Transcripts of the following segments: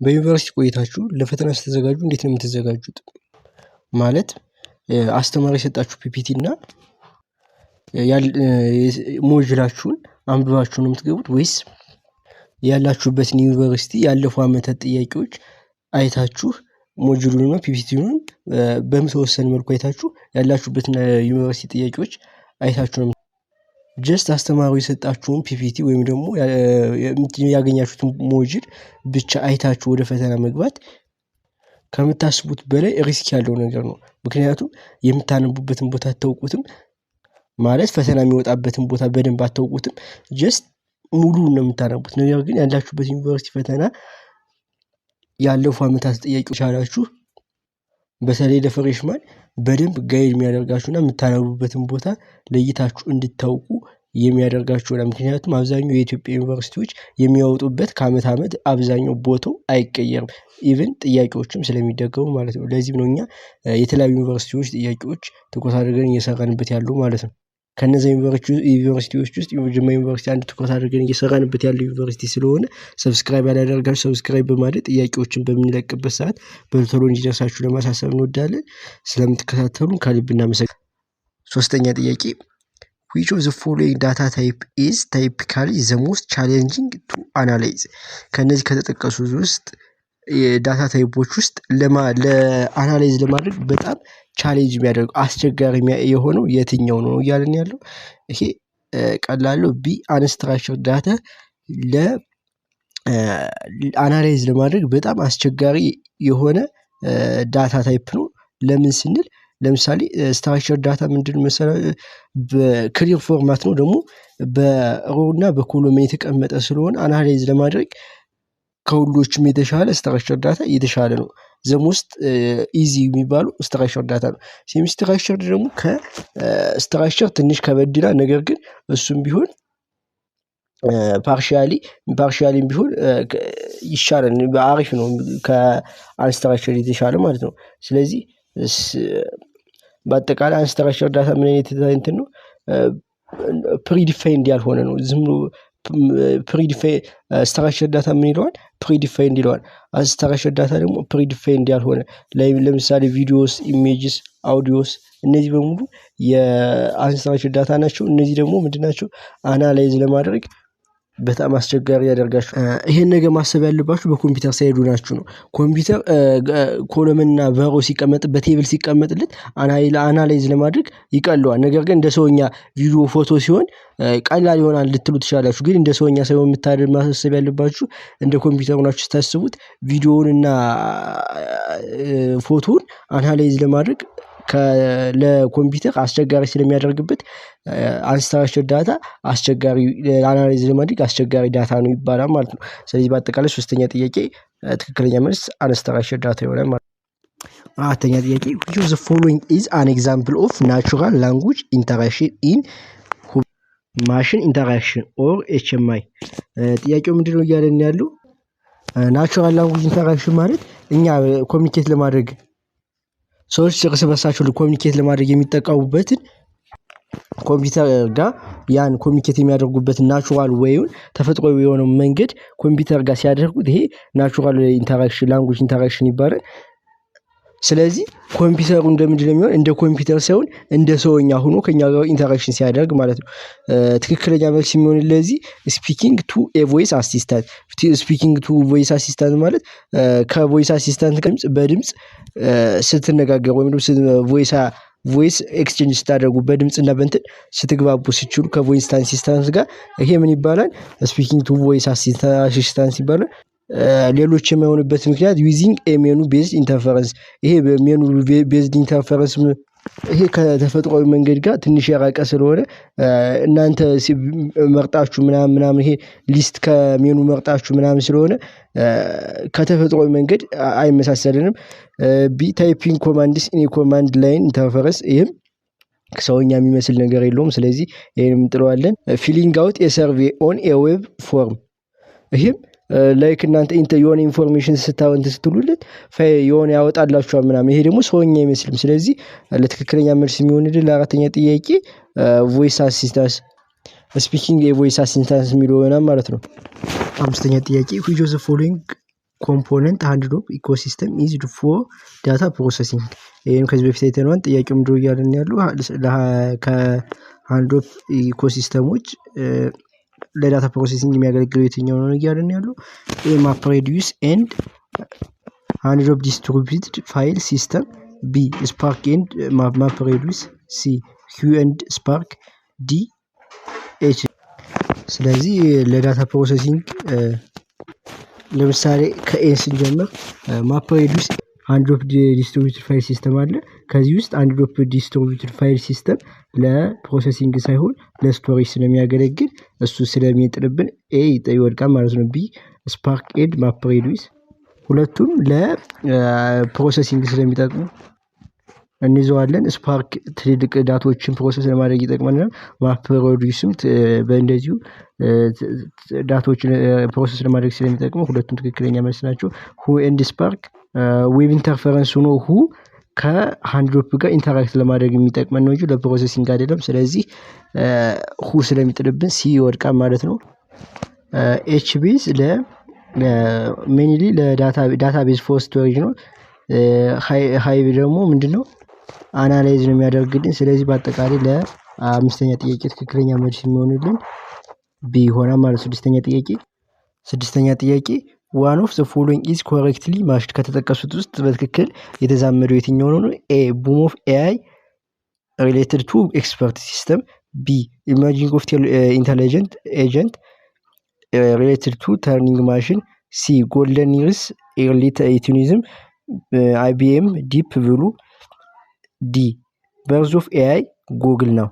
በዩኒቨርሲቲ ቆይታችሁ ለፈተና ስትዘጋጁ እንዴት ነው የምትዘጋጁት? ማለት አስተማሪ የሰጣችሁ ፒፒቲ እና ሞጁላችሁን አንብባችሁ ነው የምትገቡት ወይስ ያላችሁበትን ዩኒቨርሲቲ ያለፉ አመታት ጥያቄዎች አይታችሁ ሞጁሉን ፒፒቲውን በተወሰነ መልኩ አይታችሁ ያላችሁበትን ዩኒቨርሲቲ ጥያቄዎች አይታችሁ ነው ጀስት አስተማሪው የሰጣችሁን ፒፒቲ ወይም ደግሞ ያገኛችሁትን ሞጁል ብቻ አይታችሁ ወደ ፈተና መግባት ከምታስቡት በላይ ሪስክ ያለው ነገር ነው። ምክንያቱም የምታነቡበትን ቦታ አታውቁትም ማለት ፈተና የሚወጣበትን ቦታ በደንብ አታውቁትም ጀስት ሙሉውን ነው የምታነቡት። ነገር ግን ያላችሁበት ዩኒቨርሲቲ ፈተና ያለፉ አመታት ጥያቄዎች አላችሁ በተለይ ለፍሬሽማን በደንብ ጋይድ የሚያደርጋችሁና የምታነቡበትን ቦታ ለይታችሁ እንድታውቁ የሚያደርጋችሁ ነው። ምክንያቱም አብዛኛው የኢትዮጵያ ዩኒቨርሲቲዎች የሚያወጡበት ከአመት አመት አብዛኛው ቦታው አይቀየርም ኢቭን ጥያቄዎችም ስለሚደገሙ ማለት ነው። ለዚህም ነው እኛ የተለያዩ ዩኒቨርሲቲዎች ጥያቄዎች ትኩረት አድርገን እየሰራንበት ያለው ማለት ነው። ከነዛ ዩኒቨርሲቲዎች ውስጥ የጅማ ዩኒቨርሲቲ አንድ ትኩረት አድርገን እየሰራንበት ያለው ዩኒቨርሲቲ ስለሆነ ሰብስክራይብ ያላደረጋችሁ ሰብስክራይብ በማድረግ ጥያቄዎችን በምንለቅበት ሰዓት በቶሎ እንዲደርሳችሁ ለማሳሰብ እንወዳለን። ስለምትከታተሉን ከልብ እናመሰግናለን። ሶስተኛ ጥያቄ which of the following data type is typically the most challenging to analyze? ከነዚህ ከተጠቀሱት ውስጥ የዳታ ታይፖች ውስጥ ለአናላይዝ ለማድረግ በጣም ቻሌንጅ የሚያደርገው አስቸጋሪ የሆነው የትኛው ነው እያልን ያለው? ይሄ ቀላሉ ቢ አንስትራክቸር ዳታ ለአናላይዝ ለማድረግ በጣም አስቸጋሪ የሆነ ዳታ ታይፕ ነው። ለምን ስንል ለምሳሌ ስትራክቸር ዳታ ምንድነው መሰለህ በክሊር ፎርማት ነው ደግሞ በሮ እና በኮሎም የተቀመጠ ስለሆነ አናላይዝ ለማድረግ ከሁሎችም የተሻለ ስትራክቸር ዳታ የተሻለ ነው። ዘሞስት ኢዚ የሚባሉ ስትራክቸር ዳታ ነው። ሴሚ ስትራክቸር ደግሞ ከስትራክቸር ትንሽ ከበድ ይላል ነገር ግን እሱም ቢሆን ፓርሻሊም ቢሆን ይሻላል አሪፍ ነው ከአንስትራክቸር የተሻለ ማለት ነው። ስለዚህ በአጠቃላይ አንስትራክቸር ዳታ ምን አይነት እንትን ነው ፕሪዲፋይንድ ያልሆነ ነው። ዝም ብሎ ስትራክቸር ዳታ ምን ይለዋል ፕሪዲፋይንድ ይለዋል። ስትራክቸር ዳታ ደግሞ ፕሪዲፋይንድ ያልሆነ ለምሳሌ ቪዲዮስ ኢሜጅስ አውዲዮስ እነዚህ በሙሉ የአንስትራክቸር ዳታ ናቸው። እነዚህ ደግሞ ምንድን ናቸው አናላይዝ ለማድረግ በጣም አስቸጋሪ ያደርጋችሁ። ይሄን ነገር ማሰብ ያለባችሁ በኮምፒውተር ሳይዱ ናችሁ ነው። ኮምፒውተር ኮለምና ቨሮ ሲቀመጥ በቴብል ሲቀመጥለት አናላይዝ ለማድረግ ይቀለዋል። ነገር ግን እንደ ሰውኛ ቪዲዮ ፎቶ ሲሆን ቀላል ይሆናል ልትሉ ትችላላችሁ። ግን እንደ ሰውኛ ሳይሆን ማሰብ ያለባችሁ እንደ ኮምፒውተር ሆናችሁ ስታስቡት ቪዲዮውንና ፎቶውን አናላይዝ ለማድረግ ለኮምፒውተር አስቸጋሪ ስለሚያደርግበት አንስትራክቸር ዳታ አስቸጋሪ አናላይዝ ለማድረግ አስቸጋሪ ዳታ ነው ይባላል ማለት ነው። ስለዚህ በአጠቃላይ ሶስተኛ ጥያቄ ትክክለኛ መልስ አንስትራክቸር ዳታ ይሆናል ማለት ነው። አራተኛ ጥያቄ which of the following is an example of natural language interaction in machine interaction or HMI? ጥያቄው ምንድነው እያለን ያለው ናቹራል ላንጉዌጅ ኢንተራክሽን ማለት እኛ ኮሚኒኬት ለማድረግ ሰዎች እርስ በርሳቸው ኮሚኒኬት ለማድረግ የሚጠቀሙበትን ኮምፒውተር ጋር ያን ኮሚኒኬት የሚያደርጉበት ናቹራል ዌይውን ተፈጥሯዊ የሆነው መንገድ ኮምፒውተር ጋር ሲያደርጉት ይሄ ናቹራል ኢንተራክሽን ላንጉዌጅ ኢንተራክሽን ይባላል። ስለዚህ ኮምፒውተሩ እንደምንድን ነው የሚሆን እንደ ኮምፒውተር ሳይሆን እንደ ሰውኛ ሆኖ ከኛ ጋር ኢንተራክሽን ሲያደርግ ማለት ነው። ትክክለኛ መልስ የሚሆን ለዚህ ስፒኪንግ ቱ ኤ ቮይስ አሲስታንት ስፒኪንግ ቱ ቮይስ አሲስታንት ማለት ከቮይስ አሲስታንት ጋር በድምጽ ስትነጋገሩ ወይም ደግሞ ቮይስ ኤክስቼንጅ ስታደርጉ በድምጽና በእንትን ስትግባቡ ሲችሉ ከቮይስ አሲስታንት ጋር ይሄ ምን ይባላል ስፒኪንግ ቱ ቮይስ አሲስታንት ይባላል። ሌሎች የማይሆንበት ምክንያት ዩዚንግ ሜኑ ቤዝድ ኢንተርፈረንስ ይሄ በሜኑ ቤዝድ ኢንተርፈረንስ ይሄ ከተፈጥሯዊ መንገድ ጋር ትንሽ ያራቀ ስለሆነ እናንተ መርጣችሁ ምናምን ይሄ ሊስት ከሜኑ መርጣችሁ ምናምን ስለሆነ ከተፈጥሯዊ መንገድ አይመሳሰልንም። ቢ ታይፒንግ ኮማንድስ ኢን ኮማንድ ላይን ኢንተርፈረንስ ይሄም ሰውኛ የሚመስል ነገር የለውም። ስለዚህ ይሄን እንጥለዋለን። ፊሊንግ አውት ኤ ሰርቬይ ኦን ኤ ዌብ ፎርም ይሄም ላይክ እናንተ የሆነ ኢንፎርሜሽን ስታወንት ስትሉለት የሆነ ያወጣላችኋል ምናምን ይሄ ደግሞ ሰውኛ አይመስልም። ስለዚህ ለትክክለኛ መልስ የሚሆንልን ለአራተኛ ጥያቄ ቮይስ አሲስታንስ ስፒኪንግ የቮይስ አሲስታንስ የሚለው ይሆናል ማለት ነው። አምስተኛ ጥያቄ which of the following ኮምፖነንት ሃንድል ኢኮሲስተም ኢዝ ፎር ዳታ ፕሮሰሲንግ። ይሄን ከዚህ በፊት አይተነዋል። ጥያቄው ምንድነው እያለን ያለው ከሃንድል ኢኮሲስተሞች ለዳታ ፕሮሰሲንግ የሚያገለግለው የትኛው ነው እያለን ያለው? ኤ ማፕሬዲዩስ ኤንድ ሃንድል ዲስትሪቢዩትድ ፋይል ሲስተም፣ ቢ ስፓርክ ኤንድ ማፕሬዲዩስ፣ ሲ ሂው ኤንድ ስፓርክ፣ ዲ ኤች። ስለዚህ ለዳታ ፕሮሰሲንግ ለምሳሌ ከኤን ስንጀምር ማፕሬዲዩስ ሃንድል ዲስትሪቢዩትድ ፋይል ሲስተም አለ። ከዚህ ውስጥ ሃንድል ዲስትሪቢዩትድ ፋይል ሲስተም ለፕሮሰሲንግ ሳይሆን ለስቶሬጅ ስለሚያገለግል እሱ ስለሚጥልብን ኤ ይወድቃል ማለት ነው። ቢ ስፓርክ ኤንድ ማፕሬዲዩስ ሁለቱም ለፕሮሰሲንግ ስለሚጠቅሙ እንይዘዋለን። ስፓርክ ትልልቅ ዳታዎችን ፕሮሰስ ለማድረግ ይጠቅመናል። ማፕሬዲዩስም በእንደዚሁ ዳታዎችን ፕሮሰስ ለማድረግ ስለሚጠቅሙ ሁለቱም ትክክለኛ መልስ ናቸው። ሁ ኤንድ ስፓርክ ዌብ ኢንተርፈረንስ ሆኖ ሁ ከሃንድል ጋር ኢንተራክት ለማድረግ የሚጠቅመን ነው እንጂ ለፕሮሰሲንግ አይደለም። ስለዚህ ሁ ስለሚጥልብን ሲ ይወድቃል ማለት ነው። ኤች ቤዝ ሜንሊ ለዳታ ቤዝ ፎር ስቶሬጅ ነው። ሃይቭ ደግሞ ምንድነው? አናላይዝ ነው የሚያደርግልን። ስለዚህ በአጠቃላይ ለአምስተኛ ጥያቄ ትክክለኛ መልስ የሚሆንልን ቢ ይሆናል ማለት ነው። ስድስተኛ ጥያቄ ዋን ኦፍ ዘ ፎሎዊንግ ኢዝ ኮሬክትሊ ማችድ። ከተጠቀሱት ውስጥ በትክክል የተዛመደው የትኛው ነው? ኤ ቡም ኦፍ ኤአይ ሪሌትድ ቱ ኤክስፐርት ሲስተም፣ ቢ ኢመርጂንግ ኦፍ ኢንተሊጀንት ኤጀንት ሪሌትድ ቱ ተርኒንግ ማሽን፣ ሲ ጎልደን ይርስ ኤርሊ ቱኒዝም አይቢኤም ዲፕ ብሉ፣ ዲ በርዝ ኦፍ ኤአይ ጉግል ነው።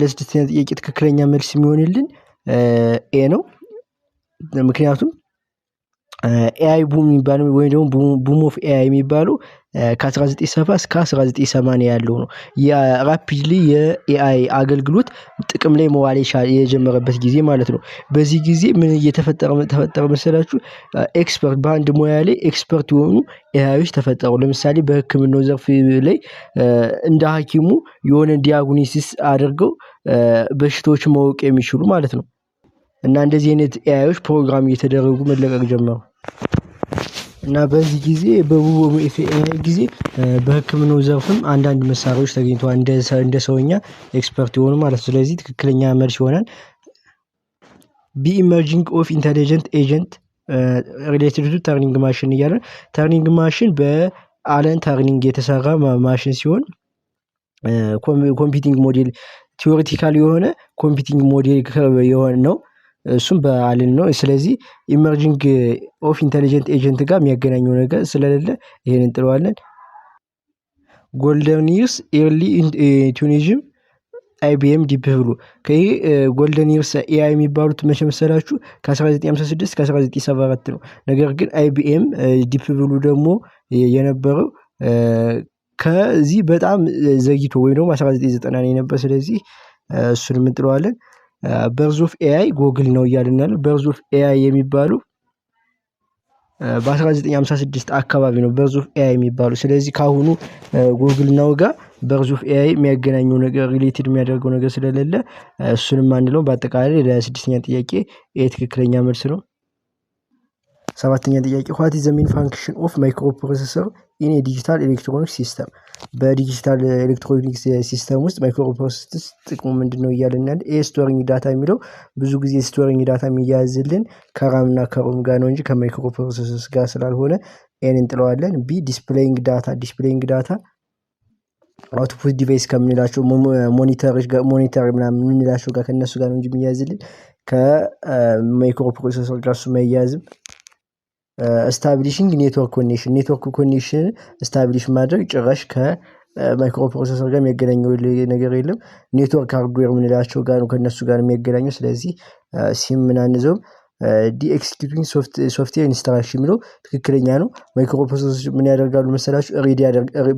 ለስድስተኛ ጥያቄ ትክክለኛ መልስ የሚሆንልን ኤ ነው። ምክንያቱም ኤአይ ቡም የሚባለው ወይም ደግሞ ቡም ኦፍ ኤአይ የሚባለው ከ1970 እስከ 1980 ያለው ነው። የራፒድሊ የኤአይ አገልግሎት ጥቅም ላይ መዋል የጀመረበት ጊዜ ማለት ነው። በዚህ ጊዜ ምን ተፈጠረ መሰላችሁ? ኤክስፐርት በአንድ ሙያ ላይ ኤክስፐርት የሆኑ ኤአዮች ተፈጠሩ። ለምሳሌ በሕክምናው ዘርፍ ላይ እንደ ሐኪሙ የሆነ ዲያግኖሲስ አድርገው በሽታዎችን ማወቅ የሚችሉ ማለት ነው። እና እንደዚህ አይነት ኤአዮች ፕሮግራም እየተደረጉ መለቀቅ ጀመሩ። እና በዚህ ጊዜ በቡም ኦፍ ኤአይ ጊዜ በሕክምናው ዘርፍም አንዳንድ መሳሪያዎች ተገኝተዋል እንደ ሰውኛ ኤክስፐርት የሆኑ ማለት ነው። ስለዚህ ትክክለኛ መልስ ይሆናል ቢ ኢመርጂንግ ኦፍ ኢንተሊጀንት ኤጀንት ሪሌትድ ቱ ተርኒንግ ማሽን እያለ ተርኒንግ ማሽን በአለን ተርኒንግ የተሰራ ማሽን ሲሆን ኮምፒውቲንግ ሞዴል ቲዎሪቲካል የሆነ ኮምፒውቲንግ ሞዴል የሆነ ነው። እሱም በአለን ነው። ስለዚህ ኢመርጂንግ ኦፍ ኢንተሊጀንት ኤጀንት ጋር የሚያገናኘው ነገር ስለሌለ ይሄን እንጥለዋለን። ጎልደን ይርስ ኤርሊ ቱኒዝም አይቢኤም ዲፕ ብሉ። ከይሄ ጎልደን ይርስ ኤአይ የሚባሉት መቼ መሰላችሁ? ከ1956 እስከ 1974 ነው። ነገር ግን አይቢኤም ዲፕ ብሉ ደግሞ የነበረው ከዚህ በጣም ዘግይቶ ወይም ደግሞ 1990 ነው የነበር። ስለዚህ እሱን እንጥለዋለን። በርዝ ኦፍ ኤአይ ጉግል ነው እያልን ያለው። በርዝ ኦፍ ኤአይ የሚባለው በ1956 አካባቢ ነው በርዝ ኦፍ ኤአይ የሚባለው። ስለዚህ ካሁኑ ጉግል ነው ጋር በርዝ ኦፍ ኤአይ የሚያገናኘው ነገር ሪሌትድ የሚያደርገው ነገር ስለሌለ እሱንም አንለው። በአጠቃላይ ለስድስተኛ ጥያቄ ኤ ትክክለኛ መልስ ነው። ሰባተኛ ጥያቄ ዋት ኢዝ ዘ ሜን ፋንክሽን ኦፍ ማይክሮ ፕሮሰሰር ኢን ዲጂታል ኤሌክትሮኒክስ ሲስተም። በዲጂታል ኤሌክትሮኒክስ ሲስተም ውስጥ ማይክሮ ፕሮሰሰር ጥቅሙ ምንድነው እያልን ያለ? ኤ ስቶሪንግ ዳታ የሚለው ብዙ ጊዜ ስቶሪንግ ዳታ የሚያያዝልን ከራም እና ከሮም ጋር ነው እንጂ ከማይክሮ ፕሮሰሰር ጋር ስላልሆነ ኤን እንጥለዋለን። ቢ ዲስፕሌይንግ ዳታ አውትፑት ዲቫይስ ከምንላቸው ሞኒተር ምናምን የምንላቸው ጋር ከነሱ ጋር ነው እንጂ የሚያያዝልን ከማይክሮ ፕሮሰሰር ጋር እሱ መያያዝም። ስታብሊሽንግ ኔትወርክ ኮኔክሽን ስታብሊሽ ማድረግ ጭራሽ ከማይክሮ ፕሮሰሰር ጋር የሚያገናኘው ነገር የለም። ኔትወርክ ሃርድዌር የምንላቸው ጋር ነው ከነሱ ጋር የሚያገናኘው። ስለዚህ ሲም ምናንዘውም ዲ ኤክስኪዩቲንግ ሶፍትዌር ኢንስትራክሽን የሚለው ትክክለኛ ነው። ማይክሮ ፕሮሰሰሮች ምን ያደርጋሉ መሰላችሁ?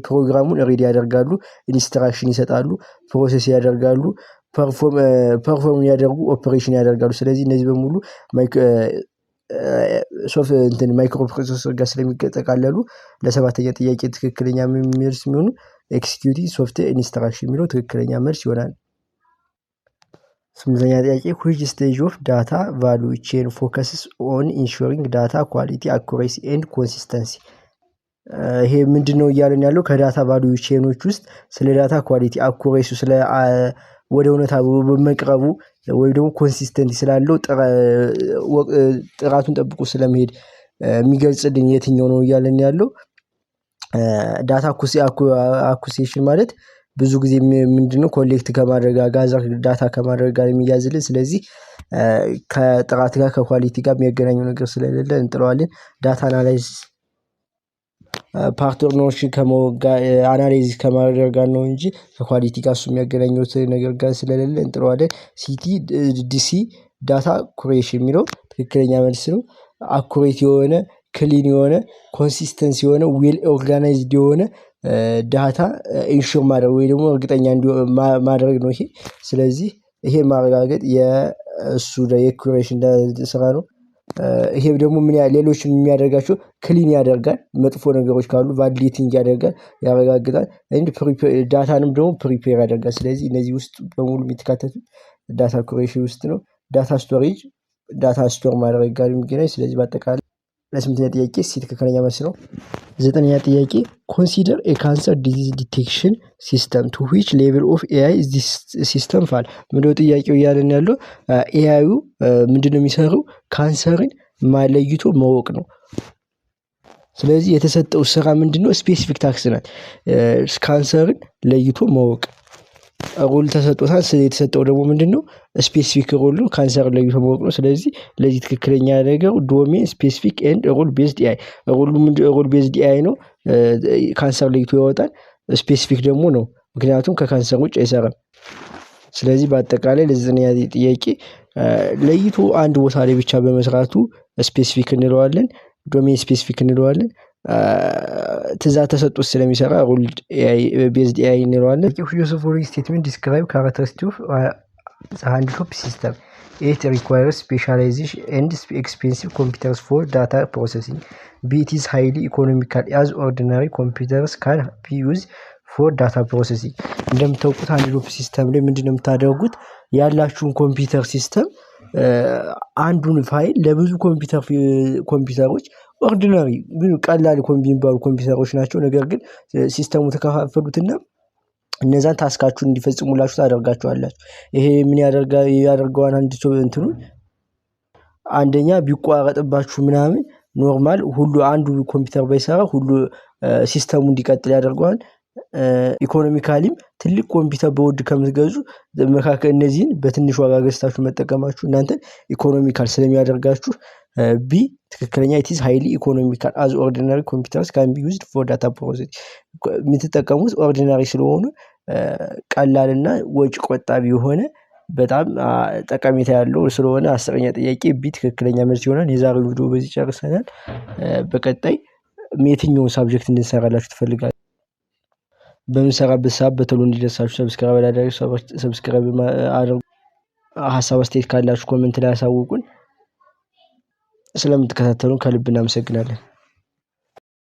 ፕሮግራሙን ሬዲ ያደርጋሉ፣ ኢንስትራክሽን ይሰጣሉ፣ ፕሮሰስ ያደርጋሉ፣ ፐርፎርም ያደርጉ፣ ኦፕሬሽን ያደርጋሉ። ስለዚህ እነዚህ በሙሉ ማይክሮ ፕሮሰሰር ጋር ስለሚጠቃለሉ ለሰባተኛ ጥያቄ ትክክለኛ መልስ የሚሆኑ ኤክስኪዩቲቭ ሶፍትዌር ኢንስትራክሽን የሚለው ትክክለኛ መልስ ይሆናል። ስምንተኛ ጥያቄ which stage of data value chain focuses on ensuring data quality accuracy and consistency? ይሄ ምንድነው እያለን ያለው ከዳታ ቫልዩ ቼኖች ውስጥ ስለ ዳታ ኳሊቲ አኩሬሲ ስለ ወደ እውነታ በመቅረቡ ወይ ደግሞ ኮንሲስተንሲ ስላለው ጥራቱን ጠብቆ ስለመሄድ የሚገልጽልኝ የትኛው ነው እያለን ያለው ዳታ አኩሴሽን ማለት ብዙ ጊዜ ምንድነው ኮሌክት ከማድረግ ጋዘር ዳታ ከማድረግ ጋር የሚያዝልን ስለዚህ ከጥራት ጋር ከኳሊቲ ጋር የሚያገናኘው ነገር ስለሌለ እንጥለዋለን ዳታ አናላይዝ ፓርትነሮች አናላይዝ ከማድረግ ጋር ነው እንጂ ከኳሊቲ ጋር እሱ የሚያገናኘው ነገር ጋር ስለሌለ እንጥለዋለን ዲሲ ዳታ ኩሬሽን የሚለው ትክክለኛ መልስ ነው አኩሬት የሆነ ክሊን የሆነ ኮንሲስተንሲ የሆነ ዌል ኦርጋናይዝድ የሆነ ዳታ ኢንሹር ማድረግ ወይ ደግሞ እርግጠኛ ማድረግ ነው ይሄ ስለዚህ ይሄ ማረጋገጥ የእሱ የኩሬሽን ስራ ነው ይሄ ደግሞ ምን ሌሎች የሚያደርጋቸው ክሊን ያደርጋል መጥፎ ነገሮች ካሉ ቫሊዴቲንግ ያደርጋል ያረጋግጣል እንድ ዳታንም ደግሞ ፕሪፔር ያደርጋል ስለዚህ እነዚህ ውስጥ በሙሉ የሚተካተቱት ዳታ ኩሬሽን ውስጥ ነው ዳታ ስቶሬጅ ዳታ ስቶር ማድረግ ጋር የሚገናኝ ስለዚህ በአጠቃላይ ለስምንተኛ ጥያቄ ትክክለኛ መልስ ነው ዘጠነኛ ጥያቄ consider a cancer disease detection system to which level of AI is this system fall ምንድነው ጥያቄው እያለን ያለው ኤአዩ ምንድነው የሚሰራው ካንሰርን ማለይቶ ማወቅ ነው ስለዚህ የተሰጠው ስራ ምንድነው ስፔሲፊክ ታክስ ናት ካንሰርን ለይቶ ማወቅ ሮል ተሰጥቶታል የተሰጠው ደግሞ ምንድነው ስፔሲፊክ ሮል ነው ካንሰር ለይቶ ማወቅ ነው ስለዚህ ለዚህ ትክክለኛ ነገር ዶሜን ስፔሲፊክ ኤንድ ሮል ቤዝድ ኤአይ ሮል ቤዝድ ኤአይ ነው ካንሰር ለይቶ ያወጣል ስፔሲፊክ ደግሞ ነው ምክንያቱም ከካንሰር ውጭ አይሰራም ስለዚህ በአጠቃላይ ለዘጠነኛ ጥያቄ ለይቶ አንድ ቦታ ላይ ብቻ በመስራቱ ስፔሲፊክ እንለዋለን ዶሜን ስፔሲፊክ እንለዋለን ትእዛዝ ተሰጥቶት ስለሚሰራ ሩል ቤዝድ ኤአይ እንለዋለን ፎሎዊንግ ስቴትመንት ዲስክራይብ ካራክተሪስቲክስ ኦፍ ሃንድቶፕ ሲስተም it requires specialization and expensive computers for data processing but it is highly economical as ordinary computers can be used for data processing እንደምታውቁት ሃንድቶፕ ሲስተም ላይ ምንድነው የምታደርጉት ያላችሁን ኮምፒውተር ሲስተም አንዱን ፋይል ለብዙ ኮምፒውተሮች ኦርዲናሪ ቀላል ኮምፒውተሮች ናቸው ነገር ግን ሲስተሙ ተከፋፈሉትና እነዛን ታስካችሁን እንዲፈጽሙላችሁ ታደርጋችኋላችሁ ይሄ ምን ያደርጋዋል አንድ ሰው እንትኑ አንደኛ ቢቋረጥባችሁ ምናምን ኖርማል ሁሉ አንዱ ኮምፒውተር ባይሰራ ሁሉ ሲስተሙ እንዲቀጥል ያደርጋል ኢኮኖሚካሊም ትልቅ ኮምፒውተር በውድ ከምትገዙ መካከለ እነዚህን በትንሽ ዋጋ ገዝታችሁ መጠቀማችሁ እናንተ ኢኮኖሚካል ስለሚያደርጋችሁ ቢ ትክክለኛ it is highly economical as ordinary computers can be used for data processing የምትጠቀሙት ኦርዲናሪ ስለሆኑ ቀላልና ወጪ ቆጣቢ የሆነ በጣም ጠቀሜታ ያለው ስለሆነ አስረኛ ጥያቄ ቢ ትክክለኛ መልስ ይሆናል የዛሬው ቪዲዮ በዚህ ጨርሰናል በቀጣይ የትኛውን ሳብጀክት እንድንሰራላችሁ ትፈልጋላችሁ በምንሰራበት ሰዓት በቶሎ እንዲደርሳችሁ ሰብስክራይብ አድርጉ ሐሳብ አስተያየት ካላችሁ ኮሜንት ላይ አሳውቁን ስለምትከታተሉን ከልብ እናመሰግናለን